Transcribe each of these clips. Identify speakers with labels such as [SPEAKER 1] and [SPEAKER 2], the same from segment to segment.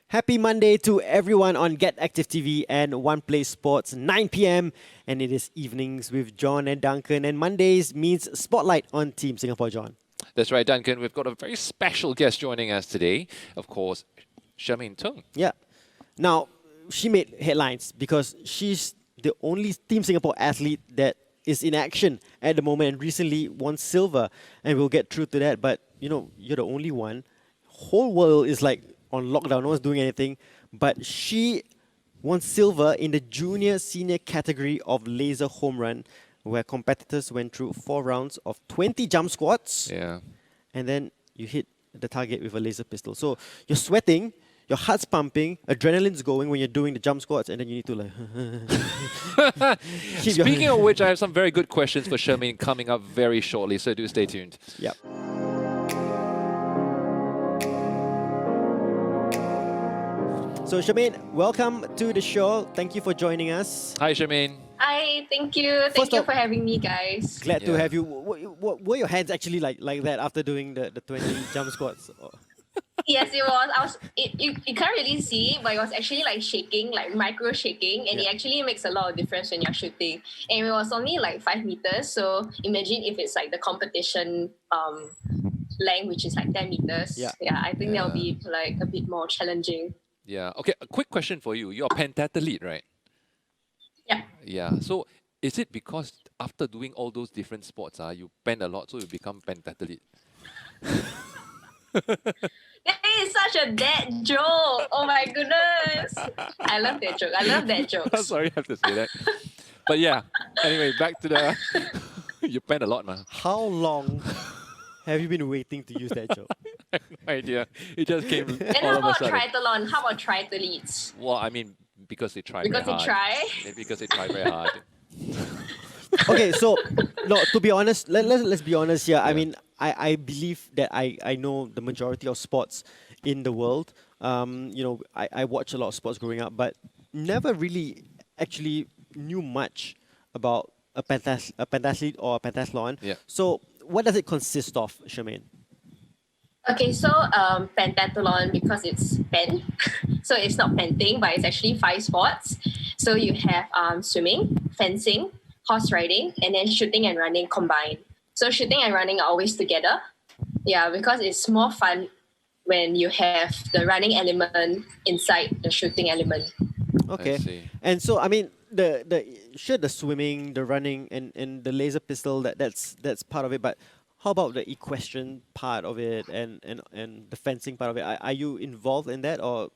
[SPEAKER 1] Happy Monday to everyone on Get Active TV and One Play Sports, 9 p.m. And it is evenings with John and Duncan. And Mondays means Spotlight on Team Singapore, John.
[SPEAKER 2] That's right, Duncan. We've got a very special guest joining us today. Of course, Shermaine Tung.
[SPEAKER 1] Yeah. Now, she made headlines because she's the only Team Singapore athlete that is in action at the moment and recently won silver. And we'll get through to that. But, you know, you're the only one. Whole world is like on lockdown, no one's doing anything, but she won silver in the junior senior category of laser home run, where competitors went through 4 rounds of 20 jump squats, and then you hit the target with a laser pistol. So you're sweating, your heart's pumping, adrenaline's going when you're doing the jump squats, and then you need to like...
[SPEAKER 2] Speaking of which, I have some very good questions for Shermaine coming up very shortly, so do stay tuned.
[SPEAKER 1] Yep. So Shermaine, welcome to the show. Thank you for joining us.
[SPEAKER 2] Hi, Shermaine.
[SPEAKER 3] Hi, thank you. Thank you for having me, guys.
[SPEAKER 1] Glad to have you. Were your hands actually like that after doing the 20 jump squats?
[SPEAKER 3] Yes, it was. You can't really see, but it was actually like shaking, like micro shaking, and it actually makes a lot of difference when you're shooting. And it was only like 5 meters, so imagine if it's like the competition length, which is like 10 meters. Yeah, I think that'll be like a bit more challenging.
[SPEAKER 2] Yeah. Okay, a quick question for you. You're a pentathlete, right?
[SPEAKER 3] Yeah.
[SPEAKER 2] Yeah. So is it because after doing all those different sports, you pen a lot, so you become pentathlete?
[SPEAKER 3] That is such a dad joke. Oh my goodness. I love that joke. I love that joke.
[SPEAKER 2] Sorry, I have to say that. But yeah, anyway, back to the... You pen a lot, man.
[SPEAKER 1] How long have you been waiting to use that joke?
[SPEAKER 2] I have no idea. It just came
[SPEAKER 3] And
[SPEAKER 2] all
[SPEAKER 3] how
[SPEAKER 2] of a
[SPEAKER 3] about
[SPEAKER 2] sudden.
[SPEAKER 3] triathlon? How about triathletes?
[SPEAKER 2] Well, I mean, because they try
[SPEAKER 3] Because
[SPEAKER 2] very
[SPEAKER 3] they
[SPEAKER 2] hard.
[SPEAKER 3] try?
[SPEAKER 2] Maybe because they try very hard.
[SPEAKER 1] Okay, so no, to be honest, let's be honest here. I mean, I believe that I know the majority of sports in the world. You know, I watch a lot of sports growing up, but never really actually knew much about a pentathlete or a pentathlon.
[SPEAKER 2] Yeah.
[SPEAKER 1] So what does it consist of, Shermaine?
[SPEAKER 3] Okay, so pentathlon, because it's pen, so it's not penting, but it's actually 5 sports. So you have swimming, fencing, horse riding, and then shooting and running combined. So shooting and running are always together. Yeah, because it's more fun when you have the running element inside the shooting element.
[SPEAKER 1] Okay.
[SPEAKER 2] I see.
[SPEAKER 1] And so I mean the swimming, the running and the laser pistol that's part of it, but how about the equestrian part of it and the fencing part of it? Are you involved in that, or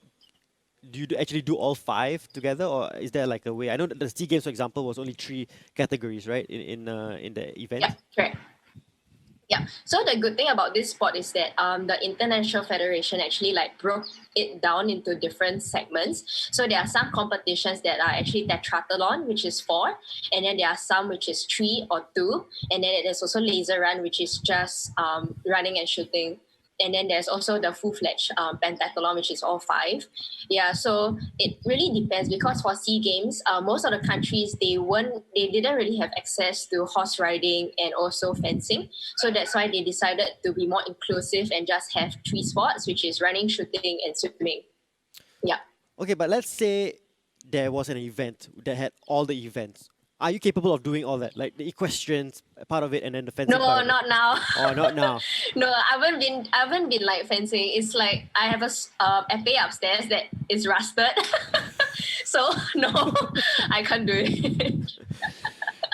[SPEAKER 1] do you actually do all 5 together, or is there like a way? I know that the SEA Games, for example, was only 3 categories, right? In the event.
[SPEAKER 3] Yeah, correct. Yeah. So the good thing about this sport is that the International Federation actually like broke it down into different segments. So there are some competitions that are actually tetrathlon, which is 4, and then there are some which is 3 or 2, and then there's also laser run, which is just running and shooting. And then there's also the full-fledged pentathlon, which is all 5. Yeah, so it really depends, because for SEA Games, most of the countries, they didn't really have access to horse riding and also fencing. So that's why they decided to be more inclusive and just have 3 sports, which is running, shooting, and swimming. Yeah.
[SPEAKER 1] Okay, but let's say there was an event that had all the events. Are you capable of doing all that? Like the equestrian part of it and then the fencing
[SPEAKER 3] No,
[SPEAKER 1] part of it?
[SPEAKER 3] not now.
[SPEAKER 1] Oh, not now.
[SPEAKER 3] No, I haven't been like fencing. It's like I have a epee upstairs that is rusted. So no, I can't do it.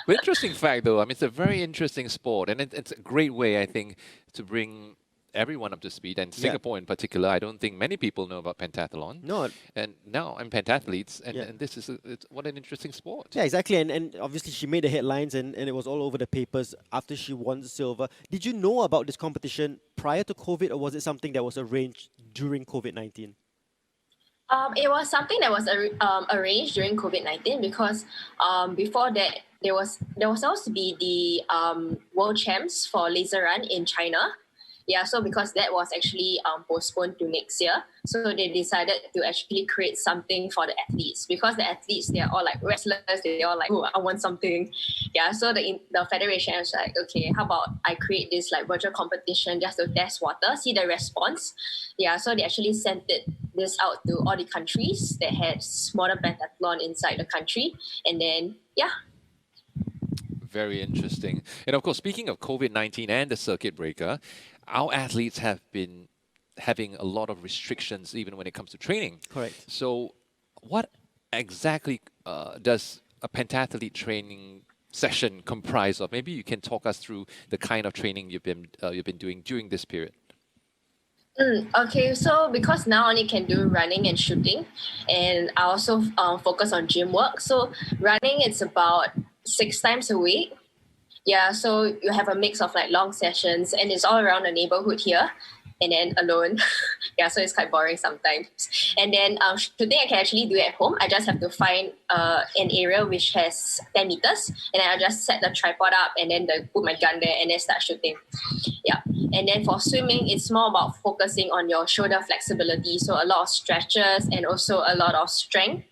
[SPEAKER 2] But interesting fact, though. I mean, it's a very interesting sport, and it's a great way, I think, to bring everyone up to speed, and Singapore in particular. I don't think many people know about pentathlon.
[SPEAKER 1] No.
[SPEAKER 2] And now I'm pentathletes, and this is what an interesting sport.
[SPEAKER 1] Yeah, exactly. And obviously she made the headlines and it was all over the papers after she won the silver. Did you know about this competition prior to COVID, or was it something that was arranged during COVID-19?
[SPEAKER 3] It was something that was arranged during COVID-19, because before that there was supposed to be the world champs for laser run in China. Yeah, so because that was actually postponed to next year, so they decided to actually create something for the athletes, because the athletes, they're all like wrestlers, they're all like, oh, I want something. Yeah, so the federation was like, okay, how about I create this like virtual competition just to test water, see the response. Yeah, so they actually sent it this out to all the countries that had modern pentathlon inside the country. And then, yeah.
[SPEAKER 2] Very interesting. And of course, speaking of COVID-19 and the circuit breaker, our athletes have been having a lot of restrictions even when it comes to training.
[SPEAKER 1] Correct.
[SPEAKER 2] So what exactly does a pentathlete training session comprise of? Maybe you can talk us through the kind of training you've been doing during this period.
[SPEAKER 3] Okay, so because now only can do running and shooting, and I also focus on gym work. So running, it's about 6 times a week. Yeah, so you have a mix of like long sessions, and it's all around the neighborhood here, and then alone. Yeah, so it's quite boring sometimes. And then shooting I can actually do at home. I just have to find an area which has 10 meters, and then I just set the tripod up, and then put my gun there, and then start shooting. Yeah. And then for swimming, it's more about focusing on your shoulder flexibility. So a lot of stretches and also a lot of strength.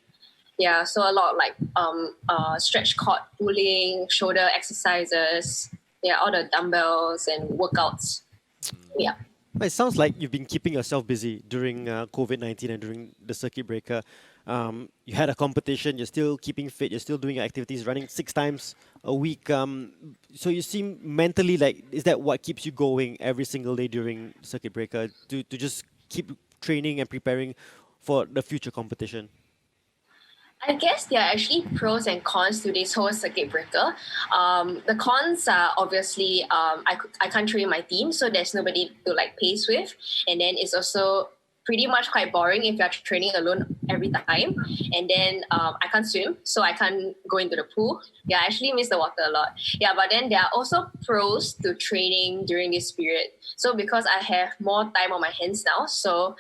[SPEAKER 3] Yeah, so a lot of like stretch cord pulling, shoulder exercises. Yeah, all the dumbbells and workouts. Yeah.
[SPEAKER 1] It sounds like you've been keeping yourself busy during COVID-19 and during the circuit breaker. You had a competition, you're still keeping fit, you're still doing your activities, running 6 times a week. So you seem mentally like, is that what keeps you going every single day during circuit breaker to just keep training and preparing for the future competition?
[SPEAKER 3] I guess there are actually pros and cons to this whole circuit breaker. The cons are obviously I can't train my team, so there's nobody to like pace with. And then it's also pretty much quite boring if you're training alone every time. And then I can't swim, so I can't go into the pool. Yeah, I actually miss the water a lot. Yeah, but then there are also pros to training during this period. So because I have more time on my hands now, so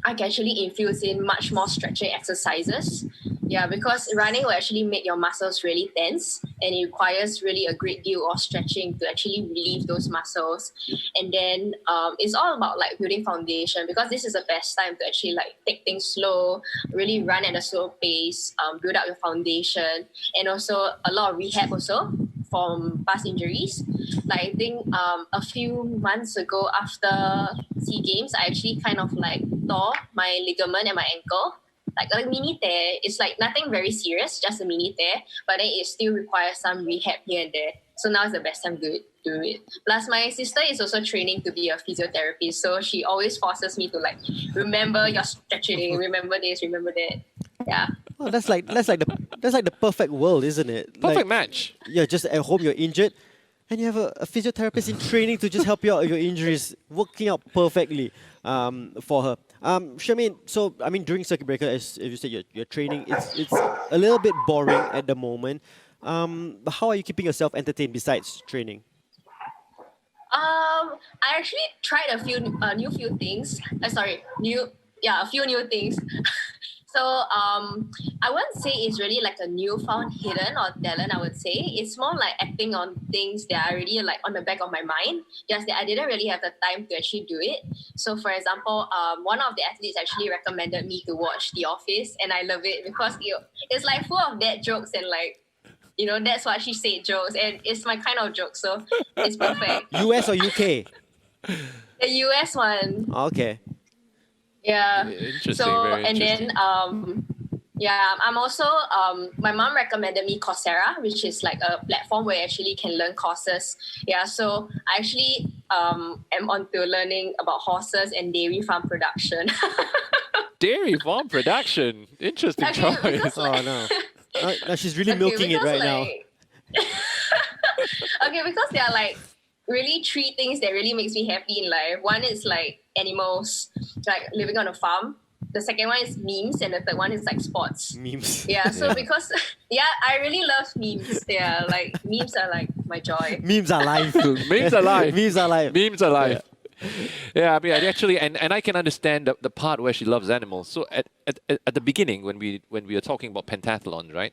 [SPEAKER 3] I can actually infuse in much more stretching exercises. Yeah, because running will actually make your muscles really tense, and it requires really a great deal of stretching to actually relieve those muscles. And then it's all about like building foundation, because this is the best time to actually like take things slow, really run at a slow pace, build up your foundation, and also a lot of rehab also from past injuries. Like I think a few months ago after SEA Games, I actually kind of like tore my ligament and my ankle. Like a mini tear. It's like nothing very serious, just a mini tear, but then it still requires some rehab here and there. So now is the best time to do it. Plus my sister is also training to be a physiotherapist, so she always forces me to like remember your stretching, remember this, remember that. Yeah.
[SPEAKER 1] Oh, that's like the perfect world, isn't it?
[SPEAKER 2] Perfect match.
[SPEAKER 1] You're just at home, you're injured, and you have a physiotherapist in training to just help you out with your injuries, working out perfectly for her. Shermaine, so I mean, during circuit breaker, as you said, you're training. It's a little bit boring at the moment. But how are you keeping yourself entertained besides training?
[SPEAKER 3] I actually tried a few new things. A few new things. So I wouldn't say it's really like a newfound hidden or talent. I would say it's more like acting on things that are already like on the back of my mind, just that I didn't really have the time to actually do it. So for example, one of the athletes actually recommended me to watch The Office, and I love it because it's like full of dad jokes and like, you know, that's what she said jokes, and it's my kind of joke, so it's perfect.
[SPEAKER 1] US or UK?
[SPEAKER 3] The US one.
[SPEAKER 1] Okay.
[SPEAKER 3] Yeah.
[SPEAKER 2] Interesting.
[SPEAKER 3] So
[SPEAKER 2] very
[SPEAKER 3] and
[SPEAKER 2] interesting.
[SPEAKER 3] then I'm also my mom recommended me Coursera, which is like a platform where you actually can learn courses. Yeah, so I actually am onto learning about horses and dairy farm production.
[SPEAKER 2] Dairy farm production. Interesting
[SPEAKER 3] Okay,
[SPEAKER 2] choice.
[SPEAKER 3] because,
[SPEAKER 1] Oh no. No, she's really milking it right now.
[SPEAKER 3] Okay, because there are like really 3 things that really makes me happy in life. One is like animals, like living on a farm. The second one is memes, and the third one is like sports.
[SPEAKER 1] Memes.
[SPEAKER 3] Yeah, so
[SPEAKER 2] Yeah.
[SPEAKER 3] because I really love memes. Yeah, like memes are like my joy.
[SPEAKER 1] Memes are live.
[SPEAKER 2] Memes are live.
[SPEAKER 1] Memes are live.
[SPEAKER 2] Memes are live. Yeah, I mean, I actually, and I can understand the part where she loves animals. So at the beginning, when we were talking about pentathlon, right,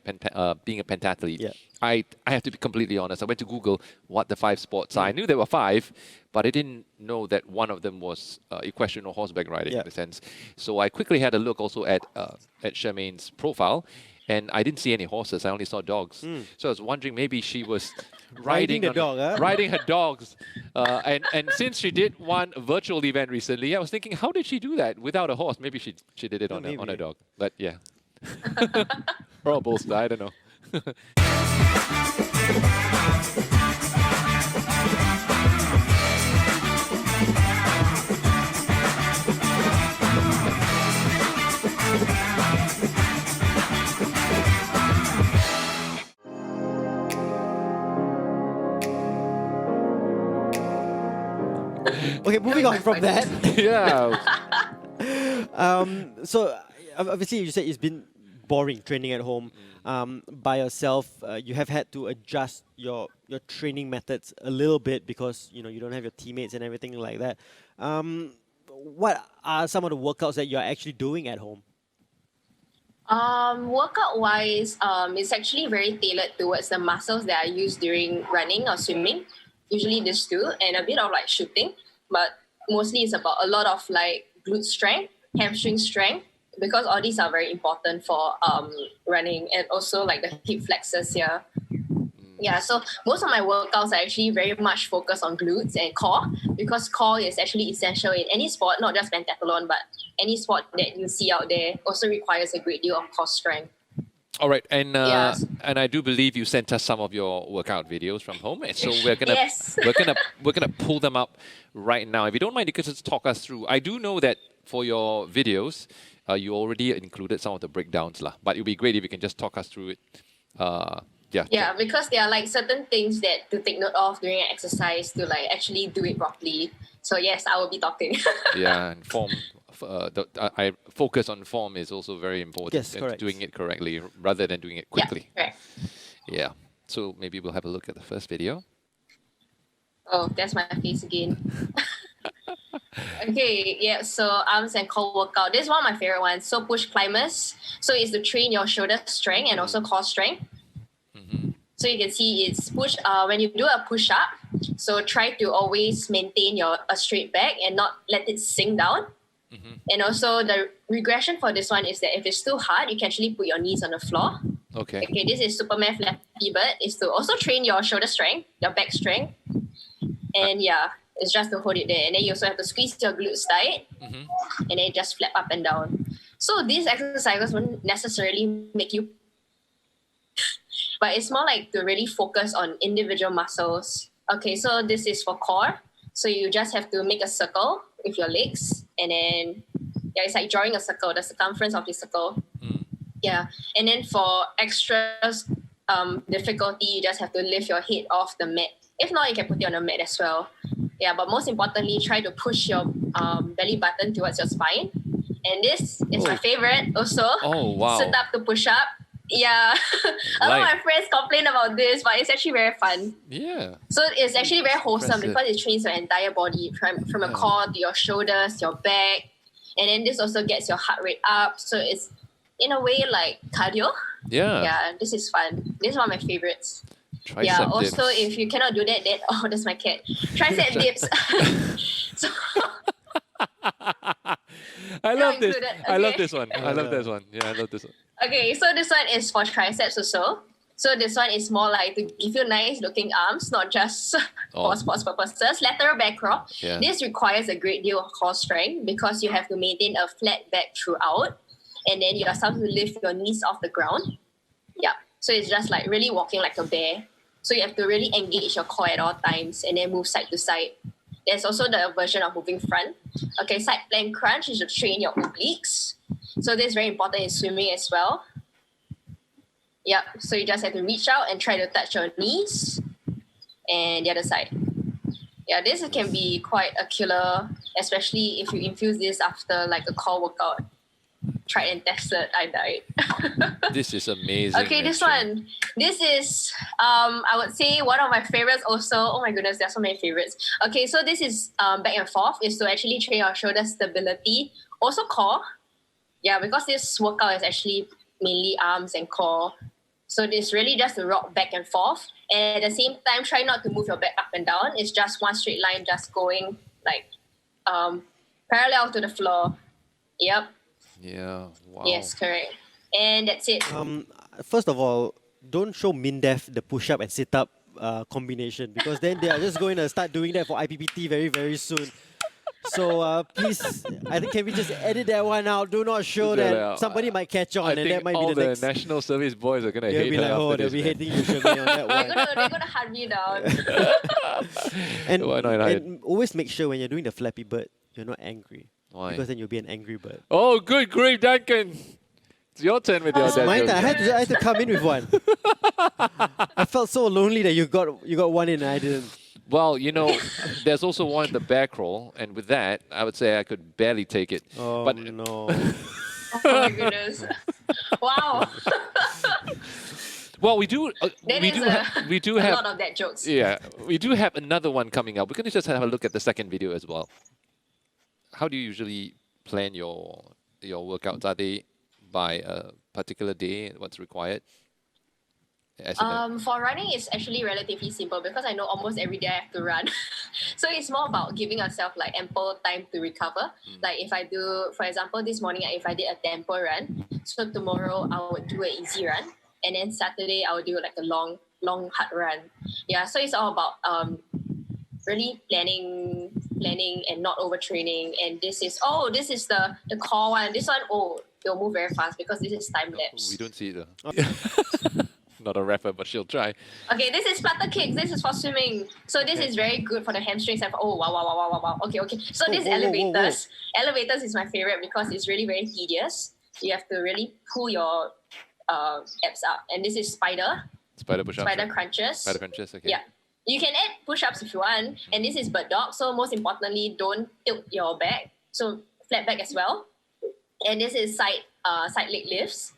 [SPEAKER 2] being a pentathlete,
[SPEAKER 1] Yeah.
[SPEAKER 2] I have to be completely honest. I went to Google what the 5 sports are. I knew there were 5, but I didn't know that one of them was equestrian or horseback riding
[SPEAKER 1] Yeah.
[SPEAKER 2] in a sense. So I quickly had a look also at Shermaine's profile, and I didn't see any horses. I only saw dogs. So I was wondering maybe she was
[SPEAKER 1] Riding the dog, huh?
[SPEAKER 2] riding her dogs. And since she did one virtual event recently, I was thinking, how did she do that without a horse? Maybe she did it on a
[SPEAKER 1] maybe.
[SPEAKER 2] dog. But yeah, or a bolster, I don't know.
[SPEAKER 1] Okay, moving on from that.
[SPEAKER 2] Yeah.
[SPEAKER 1] So obviously you said it's been boring training at home by yourself. You have had to adjust your training methods a little bit because you don't have your teammates and everything like that. What are some of the workouts that you're actually doing at home?
[SPEAKER 3] Workout wise, it's actually very tailored towards the muscles that I use during running or swimming. Usually these two, and a bit of like shooting, but mostly it's about a lot of like glute strength, hamstring strength, because all these are very important for running, and also like the hip flexors here. Yeah, so most of my workouts are actually very much focused on glutes and core, because core is actually essential in any sport, not just pentathlon, but any sport that you see out there also requires a great deal of core strength.
[SPEAKER 2] All right, and
[SPEAKER 3] Yes.
[SPEAKER 2] and I do believe you sent us some of your workout videos from home, and so we're gonna
[SPEAKER 3] Yes.
[SPEAKER 2] we're gonna pull them up right now. If you don't mind, you could just talk us through. I do know that for your videos, you already included some of the breakdowns, lah. But it would be great if you can just talk us through it. Yeah.
[SPEAKER 3] Yeah, because there are like certain things that to take note of during an exercise to like actually do it properly. So yes, I will be talking.
[SPEAKER 2] Yeah, and form. I focus on form is also very important.
[SPEAKER 1] Yes,
[SPEAKER 2] and
[SPEAKER 1] correct.
[SPEAKER 2] doing it correctly rather than doing it quickly.
[SPEAKER 3] Yeah, correct.
[SPEAKER 2] Yeah. So maybe we'll have a look at the first video.
[SPEAKER 3] Oh, that's my face again. Okay, yeah, so arms and core workout. This is one of my favorite ones. So push climbers. So it's to train your shoulder strength and also core strength. So you can see it's push. When you do a push up, so try to always maintain a straight back and not let it sink down. And also the regression for this one is that if it's too hard, you can actually put your knees on the floor.
[SPEAKER 2] Okay.
[SPEAKER 3] Okay, this is Superman Flappy Bird. Is to also train your shoulder strength, your back strength. And yeah, it's just to hold it there. And then you also have to squeeze your glutes tight. And then just flap up and down. So these exercises won't necessarily make you, but it's more like to really focus on individual muscles. Okay, so this is for core. So you just have to make a circle with your legs, and then yeah, it's like drawing a circle, the circumference of the circle. Yeah, and then for extra difficulty, you just have to lift your head off the mat. If not, you can put it on the mat as well. Yeah, but most importantly, try to push your belly button towards your spine. And this is my favorite also.
[SPEAKER 2] Oh, wow.
[SPEAKER 3] Sit up to push up. Yeah, a lot of my friends complain about this, but it's actually very fun.
[SPEAKER 2] Yeah.
[SPEAKER 3] So it's actually very wholesome
[SPEAKER 2] Impressive.
[SPEAKER 3] because it trains your entire body from your core to your shoulders, your back. And then this also gets your heart rate up. So it's in a way like cardio.
[SPEAKER 2] Yeah.
[SPEAKER 3] Yeah, this is fun. This is one of my favorites.
[SPEAKER 2] Tricep
[SPEAKER 3] Yeah, also
[SPEAKER 2] dips.
[SPEAKER 3] if you cannot do that, then oh, that's my cat. Tricep dips. So,
[SPEAKER 2] I love this.
[SPEAKER 3] included,
[SPEAKER 2] I love
[SPEAKER 3] okay.
[SPEAKER 2] this one. I love this one. Yeah, I love this one.
[SPEAKER 3] okay, so this one is for triceps also. So this one is more like to give you nice looking arms, not just for sports purposes. Lateral back row.
[SPEAKER 2] Yeah.
[SPEAKER 3] This requires a great deal of core strength because you have to maintain a flat back throughout. And then you are supposed to lift your knees off the ground. Yeah. So it's just like really walking like a bear. So you have to really engage your core at all times and then move side to side. There's also the version of moving front. Okay, side plank crunch is to train your obliques. So this is very important in swimming as well. Yep, so you just have to reach out and try to touch your knees and the other side. Yeah, this can be quite a killer, especially if you infuse this after like a core workout. Tried and tested, I died.
[SPEAKER 2] This is amazing.
[SPEAKER 3] Okay, this
[SPEAKER 2] actually.
[SPEAKER 3] one. This is, I would say one of my favorites also. Oh my goodness, there are so many favorites. Okay, so this is back and forth, is to actually train your shoulder stability. Also core. Yeah, because this workout is actually mainly arms and core. So this really just to rock back and forth. And at the same time, try not to move your back up and down. It's just one straight line, just going like parallel to the floor. Yep.
[SPEAKER 2] Yeah. Wow.
[SPEAKER 3] Yes, correct. And that's it.
[SPEAKER 1] First of all, don't show Mindef the push-up and sit-up combination, because then they are just going to start doing that for IPPT very, very soon. So please, I think, can we just edit that one out? Do not show
[SPEAKER 2] Yeah,
[SPEAKER 1] that. Somebody might catch on,
[SPEAKER 2] I
[SPEAKER 1] and
[SPEAKER 2] think
[SPEAKER 1] that might
[SPEAKER 2] all
[SPEAKER 1] be the
[SPEAKER 2] the
[SPEAKER 1] next.
[SPEAKER 2] national service boys are gonna
[SPEAKER 1] They'll
[SPEAKER 2] hate
[SPEAKER 1] be
[SPEAKER 2] her
[SPEAKER 1] like,
[SPEAKER 2] after
[SPEAKER 1] oh, they'll
[SPEAKER 2] this,
[SPEAKER 1] be
[SPEAKER 2] man.
[SPEAKER 1] hating you, Shermaine, on that one.
[SPEAKER 3] They're gonna hunt me down.
[SPEAKER 1] And,
[SPEAKER 2] Why not hide?
[SPEAKER 1] and always make sure when you're doing the Flappy Bird, you're not angry.
[SPEAKER 2] Why?
[SPEAKER 1] Because then you'll be an angry bird.
[SPEAKER 2] Oh, good grief, Duncan! It's your turn with your
[SPEAKER 3] Oh,
[SPEAKER 2] dad
[SPEAKER 1] My
[SPEAKER 2] joke.
[SPEAKER 1] turn. I had to come in with one. I felt so lonely that you got one in and I didn't.
[SPEAKER 2] Well, you know, there's also one in the bear crawl, and with that, I would say I could barely take it.
[SPEAKER 1] Oh
[SPEAKER 2] But
[SPEAKER 1] no.
[SPEAKER 3] Oh my goodness. Wow.
[SPEAKER 2] well, we do
[SPEAKER 3] That
[SPEAKER 2] we
[SPEAKER 3] is
[SPEAKER 2] do we do
[SPEAKER 3] a
[SPEAKER 2] have
[SPEAKER 3] lot of that jokes.
[SPEAKER 2] yeah, we do have another one coming up. We're going to just have a look at the second video as well. How do you usually plan your workouts? Are they by a particular day? What's required? As in
[SPEAKER 3] For running, it's actually relatively simple because I know almost every day I have to run. So it's more about giving yourself like ample time to recover. Like if I do, for example, this morning, if I did a tempo run, so tomorrow I would do an easy run. And then Saturday, I would do like a long hard run. Yeah, so it's all about really planning and not overtraining. And this is the core one. This one, it'll move very fast because this is time lapse.
[SPEAKER 2] we don't see it though. Not a rapper, but she'll try.
[SPEAKER 3] Okay, this is flutter kicks. This is for swimming. So this is very good for the hamstrings. And wow. Okay. So this elevators. Elevators is my favorite because it's really very tedious. You have to really pull your abs up. And this is spider
[SPEAKER 2] Spider push-ups.
[SPEAKER 3] crunches.
[SPEAKER 2] Spider crunches, okay.
[SPEAKER 3] Yeah. You can add push-ups if you want. And this is bird dog. So most importantly, don't tilt your back. So flat back as well. And this is side leg lifts.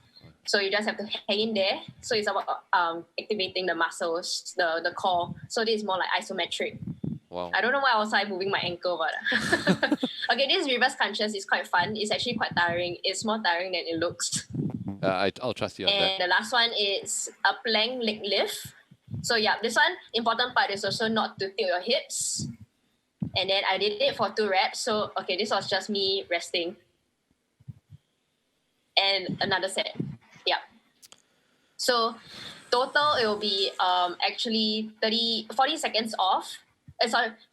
[SPEAKER 3] So you just have to hang in there. So it's about activating the muscles, the core. So this is more like isometric.
[SPEAKER 2] Wow.
[SPEAKER 3] I don't know why I was like moving my ankle, but okay, this reverse crunches is quite fun. It's actually quite tiring. It's more tiring than it looks.
[SPEAKER 2] I'll trust you on that.
[SPEAKER 3] And the last one is a plank leg lift. So yeah, this one, important part is also not to tilt your hips. And then I did it for 2 reps. So okay, this was just me resting. And another set. Yeah. So total it will be actually 40 seconds off.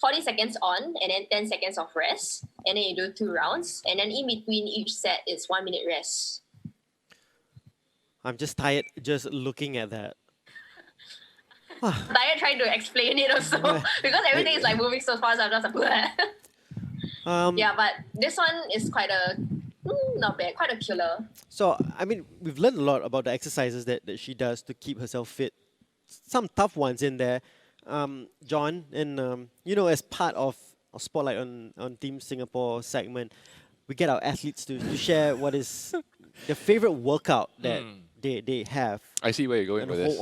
[SPEAKER 3] 40 seconds on and then 10 seconds of rest. And then you do 2 rounds. And then in between each set is 1 minute rest.
[SPEAKER 1] I'm just tired just looking at that.
[SPEAKER 3] Tired trying to explain it also because everything is like moving so fast. I'm just like, yeah, but this one is quite a not bad, quite a killer.
[SPEAKER 1] So, I mean, we've learned a lot about the exercises that she does to keep herself fit. Some tough ones in there, John. And, you know, as part of Spotlight on Team Singapore segment, we get our athletes to share what is the favorite workout that they have.
[SPEAKER 2] I see where you're going with this.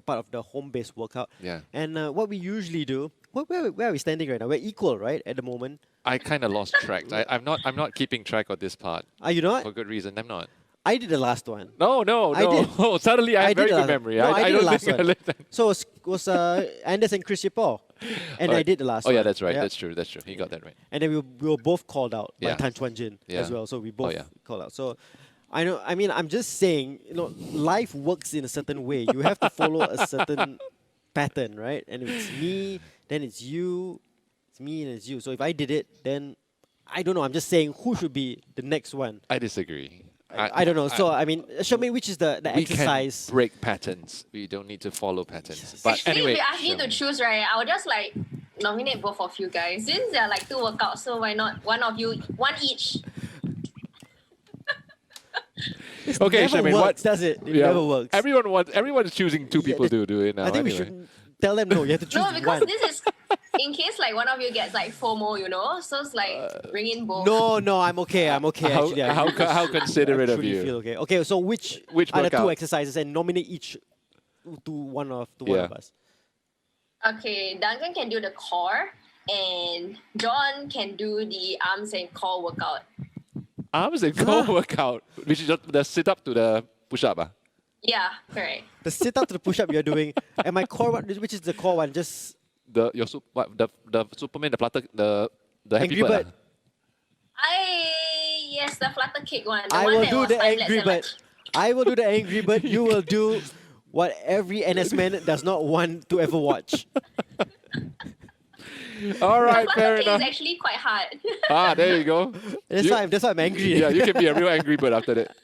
[SPEAKER 1] Part of the home-based workout.
[SPEAKER 2] Yeah.
[SPEAKER 1] And what we usually do, where are we standing right now? We're equal, right, at the moment?
[SPEAKER 2] I kind of lost track. I'm not keeping track of this part.
[SPEAKER 1] Are you not?
[SPEAKER 2] For good reason. I'm not.
[SPEAKER 1] I did the last one.
[SPEAKER 2] No.
[SPEAKER 1] I did.
[SPEAKER 2] Oh, suddenly I have very good memory.
[SPEAKER 1] No, I did the
[SPEAKER 2] don't
[SPEAKER 1] last
[SPEAKER 2] think I
[SPEAKER 1] one.
[SPEAKER 2] lived that.
[SPEAKER 1] So it was Anders and Chris Yippo. And I
[SPEAKER 2] Alright.
[SPEAKER 1] did the last
[SPEAKER 2] Oh
[SPEAKER 1] one.
[SPEAKER 2] yeah, that's right.
[SPEAKER 1] Yeah.
[SPEAKER 2] That's true. He got that right.
[SPEAKER 1] And then we were both called out by
[SPEAKER 2] Yeah.
[SPEAKER 1] Tan Chuan Jin as
[SPEAKER 2] Yeah.
[SPEAKER 1] well. So we both
[SPEAKER 2] yeah.
[SPEAKER 1] called out. So I know. I mean, I'm just saying, you know, life works in a certain way. You have to follow a certain pattern, right? And if it's me, then it's you. It's me and it's you. So if I did it, then I don't know. I'm just saying who should be the next one.
[SPEAKER 2] I disagree.
[SPEAKER 1] I don't know. So I mean, show me which is the
[SPEAKER 2] we
[SPEAKER 1] exercise.
[SPEAKER 2] can break patterns. We don't need to follow patterns. But
[SPEAKER 3] Actually,
[SPEAKER 2] anyway,
[SPEAKER 3] if you ask me
[SPEAKER 2] show
[SPEAKER 3] to choose, right, I would just like nominate both of you guys. Since there are like 2 workouts, so why not one of you, one each?
[SPEAKER 2] Okay,
[SPEAKER 1] never
[SPEAKER 2] Shermaine,
[SPEAKER 1] works, does it? It never works.
[SPEAKER 2] Everyone's choosing 2 people to do it now.
[SPEAKER 1] I think
[SPEAKER 2] anyway.
[SPEAKER 1] we should tell them no. You have to choose
[SPEAKER 3] No, because
[SPEAKER 1] one.
[SPEAKER 3] this is in case like one of you gets like FOMO, you know. So it's like bring in both.
[SPEAKER 1] No, I'm okay. I'm okay.
[SPEAKER 2] How-
[SPEAKER 1] Actually,
[SPEAKER 2] how considerate
[SPEAKER 1] I
[SPEAKER 2] of
[SPEAKER 1] truly
[SPEAKER 2] you.
[SPEAKER 1] Feel okay. Okay, so which
[SPEAKER 2] Which
[SPEAKER 1] are the 2
[SPEAKER 2] workout?
[SPEAKER 1] exercises and nominate each to one of us?
[SPEAKER 3] Okay, Duncan can do the core, and John can do the arms and core workout.
[SPEAKER 2] Arms and core workout, which is just the sit up to the push up.
[SPEAKER 3] Yeah, correct.
[SPEAKER 1] The sit up to the push up you're doing, and my core one, which is the core one, just
[SPEAKER 2] The Superman, the Flutter, the Happy
[SPEAKER 1] Angry
[SPEAKER 2] Bird.
[SPEAKER 1] Bird.
[SPEAKER 3] Yes, the flutter kick one. The
[SPEAKER 1] I
[SPEAKER 3] one
[SPEAKER 1] will
[SPEAKER 3] that
[SPEAKER 1] do
[SPEAKER 3] was
[SPEAKER 1] the
[SPEAKER 3] time lapse
[SPEAKER 1] Angry
[SPEAKER 3] and,
[SPEAKER 1] Bird. I will do the Angry Bird. You will do what every NS man does not want to ever watch.
[SPEAKER 2] All right,
[SPEAKER 3] But
[SPEAKER 2] fair
[SPEAKER 3] the cake
[SPEAKER 2] enough.
[SPEAKER 3] is actually quite hard.
[SPEAKER 2] Ah, there you go.
[SPEAKER 1] That's why I'm angry.
[SPEAKER 2] Yeah, you can be a real angry bird after that.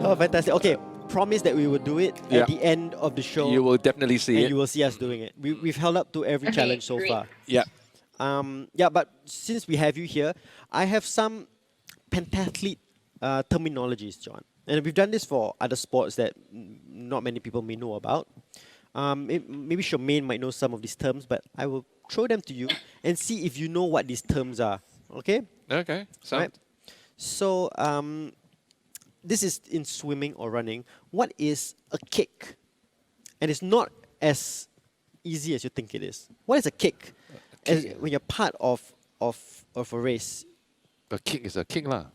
[SPEAKER 1] Oh, fantastic. Okay, promise that we will do it
[SPEAKER 2] Yeah.
[SPEAKER 1] at the end of the show.
[SPEAKER 2] You will definitely see
[SPEAKER 1] and
[SPEAKER 2] it.
[SPEAKER 1] you will see us doing it. We've held up to every
[SPEAKER 3] Okay,
[SPEAKER 1] challenge so
[SPEAKER 3] great.
[SPEAKER 1] far.
[SPEAKER 2] Yeah.
[SPEAKER 1] Yeah, but since we have you here, I have some pentathlete terminologies, John. And we've done this for other sports that not many people may know about. Maybe Shermaine might know some of these terms, but I will throw them to you and see if you know what these terms are. Okay?
[SPEAKER 2] Okay. So,
[SPEAKER 1] Right. So, this is in swimming or running. What is a kick? And it's not as easy as you think it is. What is a kick? When you're part of a race.
[SPEAKER 2] a kick is a kick lah.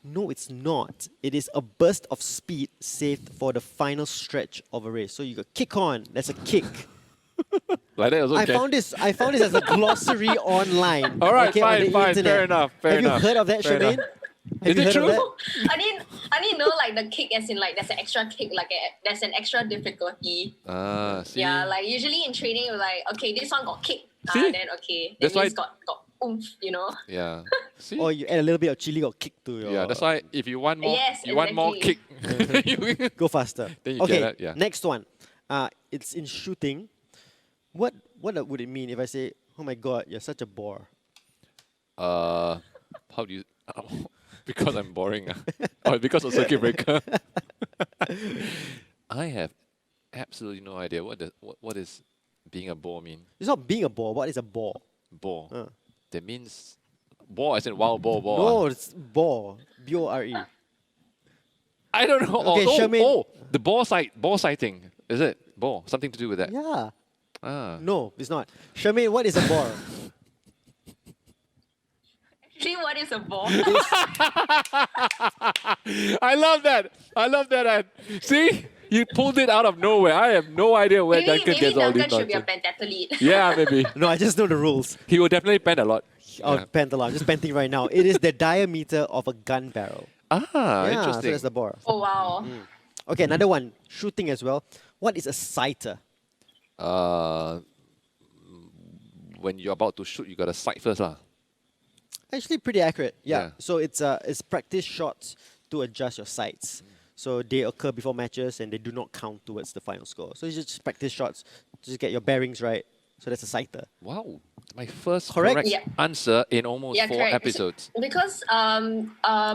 [SPEAKER 1] No, it's not. It is a burst of speed saved for the final stretch of a race. So you go kick on. That's a kick.
[SPEAKER 2] Like that also
[SPEAKER 1] I
[SPEAKER 2] can.
[SPEAKER 1] found this as a glossary online.
[SPEAKER 2] All right,
[SPEAKER 1] okay, on the
[SPEAKER 2] fine,
[SPEAKER 1] internet.
[SPEAKER 2] fair enough, fair
[SPEAKER 1] Have
[SPEAKER 2] enough,
[SPEAKER 1] you heard of that,
[SPEAKER 2] fair
[SPEAKER 1] Shermaine?
[SPEAKER 2] enough.
[SPEAKER 1] Have
[SPEAKER 2] Is
[SPEAKER 1] you
[SPEAKER 2] it
[SPEAKER 1] heard
[SPEAKER 2] true?
[SPEAKER 1] of that?
[SPEAKER 3] I didn't know like the kick as in like there's an extra kick, like there's an extra difficulty.
[SPEAKER 2] Ah, see.
[SPEAKER 3] Yeah, like usually in training you're like, okay, this one got kick.
[SPEAKER 2] See?
[SPEAKER 3] Then okay.
[SPEAKER 2] That's
[SPEAKER 3] That means
[SPEAKER 2] why-
[SPEAKER 3] got oomph, you know.
[SPEAKER 2] Yeah. See.
[SPEAKER 1] Or you add a little bit of chili or kick to your...
[SPEAKER 2] Yeah, that's why if you want more,
[SPEAKER 3] Yes,
[SPEAKER 2] you want more kick.
[SPEAKER 3] exactly.
[SPEAKER 2] you-
[SPEAKER 1] Go faster.
[SPEAKER 2] Then you
[SPEAKER 1] okay,
[SPEAKER 2] get that, yeah.
[SPEAKER 1] next one. It's in shooting. What would it mean if I say, oh my god, you're such a bore?
[SPEAKER 2] How do you? Because I'm boring. Or because of circuit breaker. I have absolutely no idea what is being a bore mean.
[SPEAKER 1] It's not being a bore. What is a bore?
[SPEAKER 2] Bore.
[SPEAKER 1] Uh.
[SPEAKER 2] That means bore as in wild boar.
[SPEAKER 1] No, it's bore. B-O-R-E.
[SPEAKER 2] I don't know.
[SPEAKER 1] Okay, Shermaine.
[SPEAKER 2] The bore sighting. Is it? Bore. Something to do with that.
[SPEAKER 1] Yeah.
[SPEAKER 2] Ah.
[SPEAKER 1] No, it's not. Shermaine, what is a bore?
[SPEAKER 3] Actually, what is a ball?
[SPEAKER 2] I love that. I love that. See? You pulled it out of nowhere. I have no idea where Duncan
[SPEAKER 3] maybe
[SPEAKER 2] gets all
[SPEAKER 3] Duncan
[SPEAKER 2] these
[SPEAKER 3] should be a
[SPEAKER 2] nonsense.
[SPEAKER 3] pentathlete.
[SPEAKER 2] Yeah, maybe.
[SPEAKER 1] No, I just know the rules.
[SPEAKER 2] He will definitely pen a lot.
[SPEAKER 1] Oh,
[SPEAKER 2] Yeah.
[SPEAKER 1] pentalon. I'm just penting right now. It is the diameter of a gun barrel.
[SPEAKER 2] Ah,
[SPEAKER 1] Yeah, so
[SPEAKER 2] interesting.
[SPEAKER 1] that's the bore.
[SPEAKER 3] Oh wow.
[SPEAKER 1] Okay, another one. Shooting as well. What is a sighter?
[SPEAKER 2] When you're about to shoot, you got to sight first, lah.
[SPEAKER 1] Actually, pretty accurate. Yeah.
[SPEAKER 2] Yeah.
[SPEAKER 1] So it's practice shots to adjust your sights. So they occur before matches and they do not count towards the final score. So it's just practice shots, just get your bearings right. So that's a sighter.
[SPEAKER 2] Wow, my first
[SPEAKER 1] Correct?
[SPEAKER 2] correct
[SPEAKER 3] Yeah.
[SPEAKER 2] answer in almost 4
[SPEAKER 3] correct.
[SPEAKER 2] episodes.
[SPEAKER 3] Because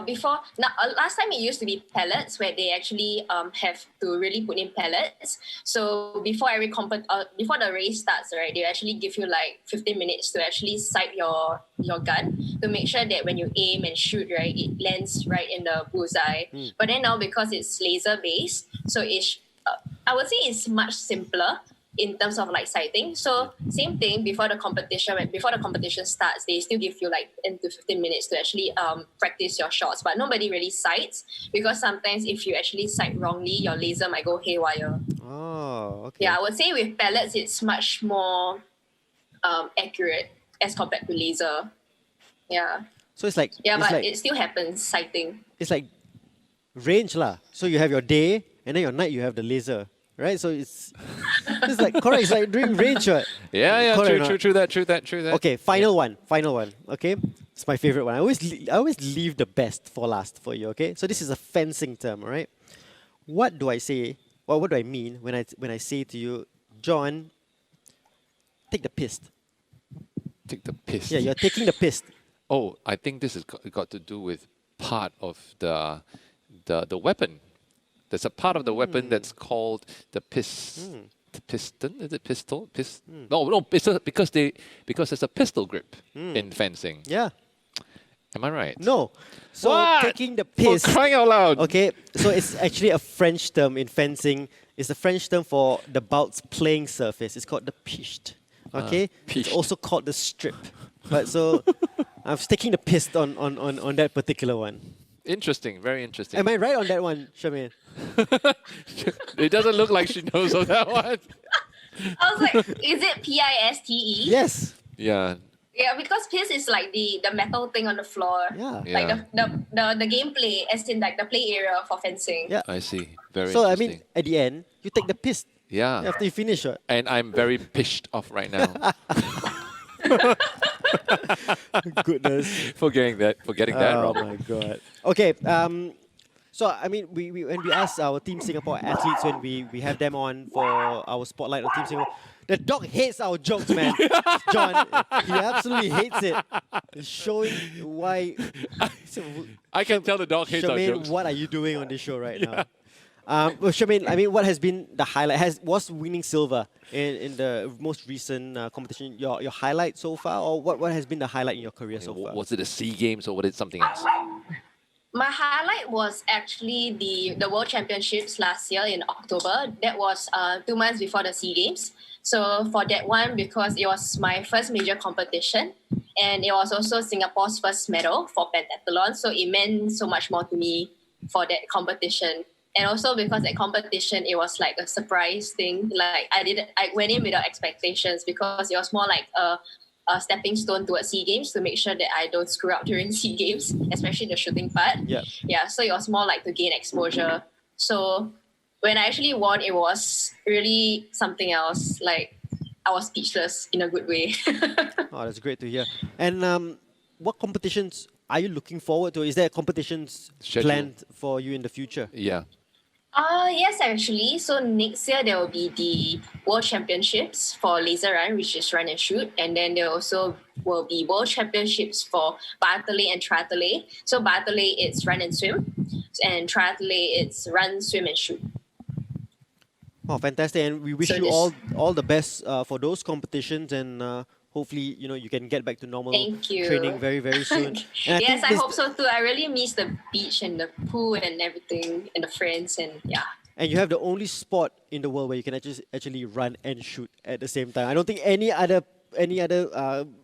[SPEAKER 3] before last time it used to be pellets where they actually have to really put in pellets. So before before the race starts, right, they actually give you like 15 minutes to actually sight your gun to make sure that when you aim and shoot, right, it lands right in the bullseye. But then now because it's laser based, so it's I would say it's much simpler in terms of like sighting. So same thing before the competition starts, they still give you like 10 to 15 minutes to actually practice your shots, but nobody really sights because sometimes if you actually sight wrongly, your laser might go haywire.
[SPEAKER 1] Oh, okay.
[SPEAKER 3] Yeah, I would say with pellets it's much more accurate as compared to laser. Yeah.
[SPEAKER 1] So it's like
[SPEAKER 3] Yeah,
[SPEAKER 1] it's
[SPEAKER 3] but
[SPEAKER 1] like,
[SPEAKER 3] it still happens sighting.
[SPEAKER 1] it's like range lah. So you have your day and then your night you have the laser. Right? So it's like correct, it's like doing range, right?
[SPEAKER 2] Yeah,
[SPEAKER 1] Correct or not?
[SPEAKER 2] true that.
[SPEAKER 1] Okay, final one. Okay, it's my favorite one. I always leave the best for last for you. Okay, so this is a fencing term, all right? What do I say? Or what do I mean when I say to you, John, take the piss?
[SPEAKER 2] Take the piss.
[SPEAKER 1] Yeah, you're taking the piss.
[SPEAKER 2] Oh, I think this has got to do with part of the weapon. There's a part of the weapon that's called the piss. piston. Is it pistol? No, pistol because there's a pistol grip in fencing.
[SPEAKER 1] Yeah.
[SPEAKER 2] Am I right?
[SPEAKER 1] No. So
[SPEAKER 2] What?
[SPEAKER 1] taking the
[SPEAKER 2] For
[SPEAKER 1] piss.
[SPEAKER 2] crying out loud.
[SPEAKER 1] Okay, so it's actually a French term in fencing. It's a French term for the bout's playing surface. It's called the piste. Okay, it's
[SPEAKER 2] piste.
[SPEAKER 1] also called the strip. But so I was taking the piss on that particular one.
[SPEAKER 2] Interesting. Very interesting.
[SPEAKER 1] Am I right on that one, Shermaine?
[SPEAKER 2] It doesn't look like she knows of that one.
[SPEAKER 3] I was like, is it P-I-S-T-E?
[SPEAKER 1] Yes.
[SPEAKER 2] Yeah.
[SPEAKER 3] Yeah, because piss is like the metal thing on the floor.
[SPEAKER 1] Yeah.
[SPEAKER 3] Like the gameplay, as in like the play area for fencing.
[SPEAKER 1] Yeah.
[SPEAKER 2] I see. Very
[SPEAKER 1] So I
[SPEAKER 2] interesting.
[SPEAKER 1] mean, at the end, you take the piss
[SPEAKER 2] Yeah.
[SPEAKER 1] after you finish. Right?
[SPEAKER 2] And I'm very pissed off right now.
[SPEAKER 1] Goodness.
[SPEAKER 2] for getting that
[SPEAKER 1] Oh
[SPEAKER 2] wrong.
[SPEAKER 1] my god. Okay. So I mean, we when we ask our Team Singapore athletes when we have them on for our spotlight on Team Singapore, the dog hates our jokes, man. John, he absolutely hates it. It's showing why.
[SPEAKER 2] I can tell the dog hates our
[SPEAKER 1] Shermaine,
[SPEAKER 2] jokes.
[SPEAKER 1] what are you doing on this show right now? Well, Shermaine, I mean, what has been the highlight? Was winning silver in the most recent competition your highlight so far, or what has been the highlight in your career so far?
[SPEAKER 2] Was it the SEA Games or was it something else?
[SPEAKER 3] My highlight was actually the World Championships last year in October. That was 2 months before the SEA Games. So for that one, because it was my first major competition, and it was also Singapore's first medal for pentathlon, so it meant so much more to me for that competition. And also because that competition, it was like a surprise thing. Like I went in without expectations because it was more like a stepping stone towards SEA Games to make sure that I don't screw up during SEA Games, especially the shooting part.
[SPEAKER 1] Yeah.
[SPEAKER 3] Yeah, so it was more like to gain exposure. So when I actually won, it was really something else. Like I was speechless in a good way.
[SPEAKER 1] Oh, that's great to hear. And what competitions are you looking forward to? Is there competitions
[SPEAKER 2] Schedule.
[SPEAKER 1] planned for you in the future?
[SPEAKER 2] Yeah.
[SPEAKER 3] Yes, actually. So next year there will be the World Championships for laser run, which is run and shoot, and then there also will be World Championships for biathlete and triathlete. So biathlete it's run and swim, and triathlete it's run, swim, and shoot.
[SPEAKER 1] Oh, fantastic! And we wish
[SPEAKER 3] So
[SPEAKER 1] you
[SPEAKER 3] this-
[SPEAKER 1] all the best for those competitions, and hopefully you can get back to normal
[SPEAKER 3] Thank you.
[SPEAKER 1] training very soon. And
[SPEAKER 3] Yes,
[SPEAKER 1] think
[SPEAKER 3] I
[SPEAKER 1] this-
[SPEAKER 3] hope so too. I really miss the beach and the pool and everything and the friends and yeah.
[SPEAKER 1] And you have the only sport in the world where you can actually run and shoot at the same time. I don't think any other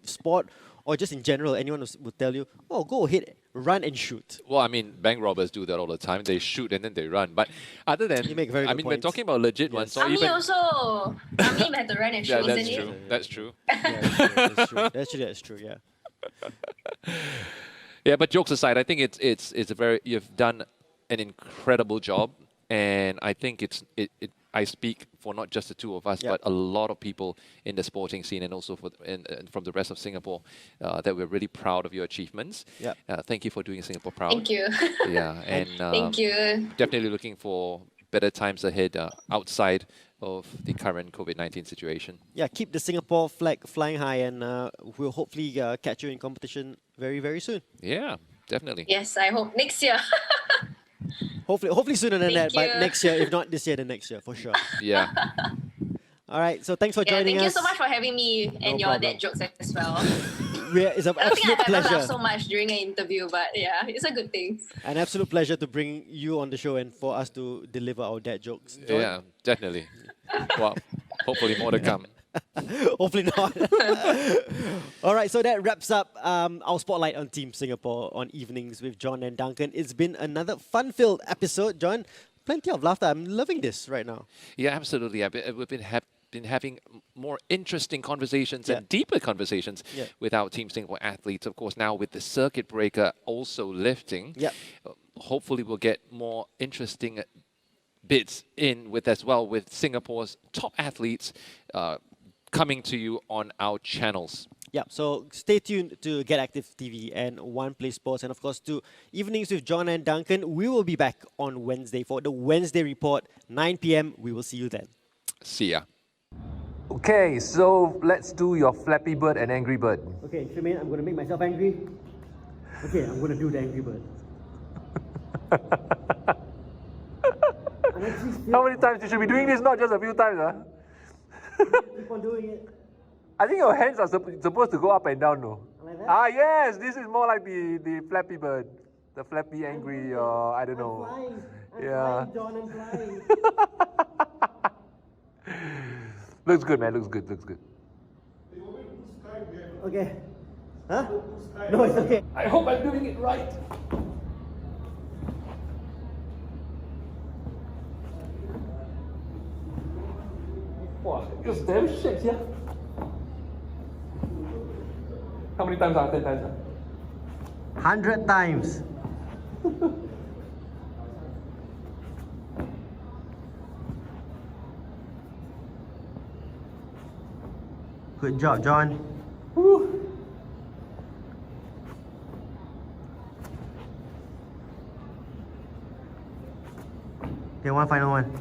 [SPEAKER 1] sport or just in general anyone would tell you, oh, go ahead, run and shoot.
[SPEAKER 2] Well, I mean, bank robbers do that all the time. They shoot and then they run. But other than,
[SPEAKER 1] You make very
[SPEAKER 2] I
[SPEAKER 1] good
[SPEAKER 2] mean,
[SPEAKER 1] points.
[SPEAKER 2] we're talking about legit ones. Or
[SPEAKER 3] Army
[SPEAKER 2] even,
[SPEAKER 3] also. Army had to run and shoot,
[SPEAKER 2] yeah, that's
[SPEAKER 3] isn't
[SPEAKER 2] true.
[SPEAKER 3] it?
[SPEAKER 2] That's true.
[SPEAKER 1] Yeah, that's true. That's true. Yeah.
[SPEAKER 2] Yeah, but jokes aside, I think it's a very you've done an incredible job, and I think I speak for not just the two of us,
[SPEAKER 1] Yeah.
[SPEAKER 2] but a lot of people in the sporting scene and also and from the rest of Singapore that we're really proud of your achievements.
[SPEAKER 1] Yeah.
[SPEAKER 2] Thank you for doing Singapore proud.
[SPEAKER 3] Thank you.
[SPEAKER 2] Yeah, and
[SPEAKER 3] Thank you.
[SPEAKER 2] definitely looking for better times ahead outside of the current COVID-19 situation.
[SPEAKER 1] Yeah, keep the Singapore flag flying high, and we'll hopefully catch you in competition very soon.
[SPEAKER 2] Yeah, definitely.
[SPEAKER 3] Yes, I hope next year.
[SPEAKER 1] Hopefully sooner than that,
[SPEAKER 3] Thank
[SPEAKER 1] but
[SPEAKER 3] you.
[SPEAKER 1] next year, if not this year, then next year for sure.
[SPEAKER 2] Yeah.
[SPEAKER 1] All right, so thanks for
[SPEAKER 3] Yeah,
[SPEAKER 1] joining
[SPEAKER 3] thank you
[SPEAKER 1] us.
[SPEAKER 3] so much for having me and your
[SPEAKER 1] problem.
[SPEAKER 3] dad jokes as well.
[SPEAKER 1] It's an
[SPEAKER 3] I don't think
[SPEAKER 1] absolute
[SPEAKER 3] I've ever
[SPEAKER 1] pleasure.
[SPEAKER 3] laughed so much during an interview, but yeah, it's a good thing.
[SPEAKER 1] An absolute pleasure to bring you on the show and for us to deliver our dad jokes. John?
[SPEAKER 2] Yeah, definitely. Well, hopefully more to come.
[SPEAKER 1] Hopefully not. All right, so that wraps up our spotlight on Team Singapore on Evenings with John and Duncan. It's been another fun-filled episode, John. Plenty of laughter. I'm loving this right now.
[SPEAKER 2] Yeah, absolutely. We've been having more interesting conversations
[SPEAKER 1] Yeah.
[SPEAKER 2] and deeper conversations
[SPEAKER 1] Yeah.
[SPEAKER 2] with our Team Singapore athletes. Of course, now with the circuit breaker also lifting,
[SPEAKER 1] Yeah.
[SPEAKER 2] hopefully we'll get more interesting bits in with as well with Singapore's top athletes coming to you on our channels.
[SPEAKER 1] Yeah, so stay tuned to Get Active TV and One Play Sports, and of course to Evenings with John and Duncan. We will be back on Wednesday for the Wednesday Report, 9 p.m. We will see you then.
[SPEAKER 2] See ya.
[SPEAKER 4] Okay, so let's do your Flappy Bird and Angry Bird.
[SPEAKER 1] Okay, Shermaine, I'm going to make myself angry. Okay, I'm going to do the Angry Bird.
[SPEAKER 4] How many times you should be doing this? Not just a few times, huh?
[SPEAKER 1] Keep on doing it.
[SPEAKER 4] I think your hands are supposed to go up and down, no?
[SPEAKER 1] Like that?
[SPEAKER 4] Ah, yes, this is more like the Flappy Bird. The Flappy Angry, or I don't know.
[SPEAKER 1] I'm
[SPEAKER 4] Yeah.
[SPEAKER 1] flying, John, I'm flying.
[SPEAKER 4] Looks good, man, looks good, looks good.
[SPEAKER 1] Okay. Huh? No, it's okay.
[SPEAKER 4] I hope I'm doing it right. Wow, it's damn shit, yeah. How many times? 10 times?
[SPEAKER 1] 100 times. Good job, John.
[SPEAKER 4] Woo.
[SPEAKER 1] Okay, one final one.